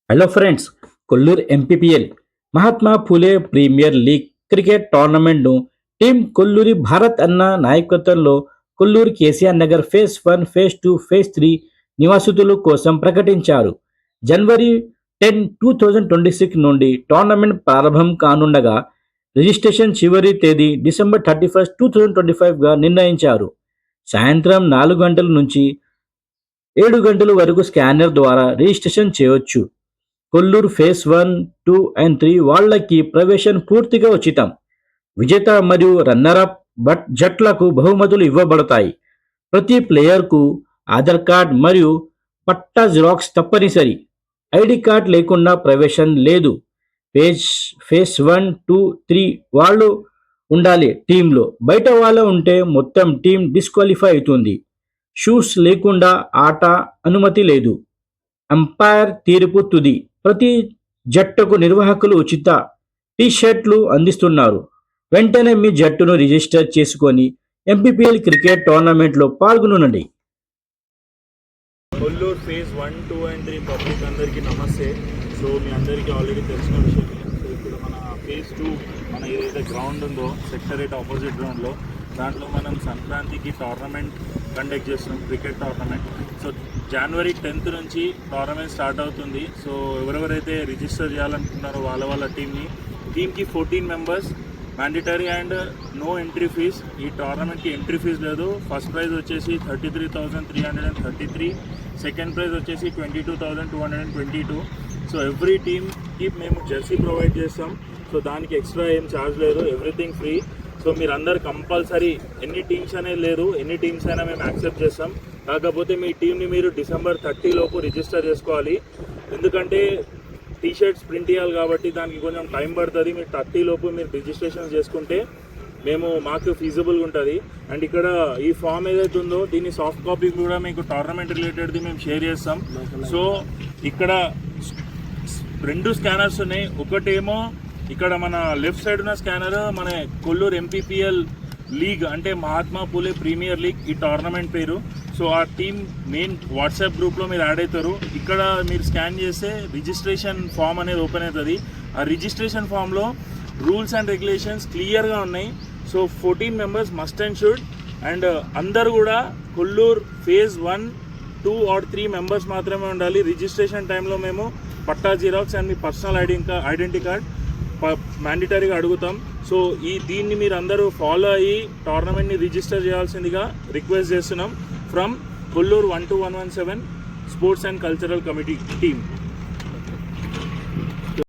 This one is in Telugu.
Hello friends, Kollur MPPL Mahatma Phule premier league cricket టోర్నమెంట్ను టీం కొల్లూరి భారత్ అన్న నాయకత్వంలో Kollur KCR Nagar phase 1, phase 2, phase 3 నివాసితుల కోసం ప్రకటించారు. జనవరి 10, 2026 నుండి టోర్నమెంట్ ప్రారంభం కానుండగా రిజిస్ట్రేషన్ చివరి తేదీ డిసెంబర్ 31, 2025గా నిర్ణయించారు. సాయంత్రం 4 గంటల నుంచి 7 గంటల వరకు స్కానర్ ద్వారా రిజిస్ట్రేషన్ చేయవచ్చు. కొల్లూరు ఫేజ్ 1, 2 అండ్ 3 వాళ్ళకి ప్రవేశం పూర్తిగా ఉచితం. విజేత మరియు రన్నరప్ జట్లకు బహుమతులు ఇవ్వబడతాయి. ప్రతి ప్లేయర్కు ఆధార్ కార్డ్ మరియు పట్టా జిరాక్స్ తప్పనిసరి. ఐడి కార్డ్ లేకుండా ప్రవేశం లేదు. ఫేజ్ 1, 2, 3 వాళ్ళు ఉండాలి టీంలో. బయట వాళ్ళ ఉంటే మొత్తం టీం డిస్క్వాలిఫై అవుతుంది. షూస్ లేకుండా ఆట అనుమతి లేదు. అంపైర్ తీర్పు తుది. ప్రతి జట్టుకు నిర్వాహకులు ఉచిత టీ-షర్ట్లు అందిస్తున్నారు. వెంటనే మీ జట్టును రిజిస్టర్ చేసుకొని ఎంపీపీఎల్ క్రికెట్ టోర్నమెంట్లో పాల్గొనండి. కొల్లూరు ఫేజ్ 1, 2 అండ్ 3 పబ్లిక్ అందరికీ నమస్తే. సో మీ అందరికీ ఆల్రెడీ తెలిసిన విషయం. సో ఇప్పుడు మన ఫేజ్ 2 మన ఏదైతే గ్రౌండ్ ఉందో సెక్టర్ 8 ఆపోజిట్ గ్రౌండ్లో, దాంట్లో మనం సంక్రాంతికి టోర్నమెంట్ కండక్ట్ చేస్తున్నాం, క్రికెట్ టోర్నమెంట్. సో జనవరి 10th నుంచి టోర్నమెంట్ స్టార్ట్ అవుతుంది. సో ఎవరెవరైతే రిజిస్టర్ చేయాలనుకుంటున్నారో వాళ్ళ టీమ్కి 14 members mandatory and no entry fee. ఈ టోర్నమెంట్కి ఎంట్రీ ఫీజ్ లేదు. ఫస్ట్ ప్రైజ్ వచ్చేసి 33,333, సెకండ్ ప్రైజ్ వచ్చేసి 22,222. సో ఎవ్రీ టీమ్కి మేము జెర్సీ ప్రొవైడ్ చేస్తాం. సో దానికి ఎక్స్ట్రా ఏం ఛార్జ్ లేదు, ఎవ్రీథింగ్ ఫ్రీ. సో మీరు అందరు కంపల్సరీ, ఎన్ని టీమ్స్ అనేది లేదు, ఎన్ని టీమ్స్ అయినా మేము యాక్సెప్ట్ చేస్తాం. కాకపోతే మీ టీంని మీరు డిసెంబర్ 30 లోపు రిజిస్టర్ చేసుకోవాలి. ఎందుకంటే టీషర్ట్స్ ప్రింట్ చేయాలి కాబట్టి దానికి కొంచెం టైం పడుతుంది. మీరు 30 లోపు మీరు రిజిస్ట్రేషన్ చేసుకుంటే మాకు ఫీజిబుల్గా ఉంటుంది. అండ్ ఇక్కడ ఈ ఫామ్ ఏదైతే ఉందో దీన్ని సాఫ్ట్ కాపీ కూడా మీకు టోర్నమెంట్ రిలేటెడ్ది మేము షేర్ చేస్తాం. సో ఇక్కడ 2 స్కానర్స్ ఉన్నాయి. ఒకటేమో ఇక్కడ మన లెఫ్ట్ సైడ్ ఉన్న స్కానర్ మన కొల్లూరు ఎంపీపీఎల్ లీగ్, అంటే మహాత్మా ఫూలే ప్రీమియర్ లీగ్ ఈ టోర్నమెంట్ పేరు. సో ఆ టీం మెయిన్ వాట్సాప్ గ్రూప్లో మీరు యాడ్ అవుతారు. ఇక్కడ మీరు స్కాన్ చేస్తే రిజిస్ట్రేషన్ ఫామ్ అనేది ఓపెన్ అవుతుంది. ఆ రిజిస్ట్రేషన్ ఫామ్లో రూల్స్ అండ్ రెగ్యులేషన్స్ క్లియర్గా ఉన్నాయి. So 14 members must and should. And అందరు కూడా కొల్లూరు ఫేజ్ 1, 2 ఆర్ 3 మెంబర్స్ మాత్రమే ఉండాలి. రిజిస్ట్రేషన్ టైంలో మేము పట్టా జిరాక్స్ అండ్ మీ పర్సనల్ ఐడెంటిటీ కార్డ్ మ్యాండేటరీగా అడుగుతాం. సో దీన్ని మీరు అందరూ ఫాలో అయ్యి టోర్నమెంట్ని రిజిస్టర్ చేయాల్సిందిగా రిక్వెస్ట్ చేస్తున్నాం from Kollur 12117 sports and cultural committee team.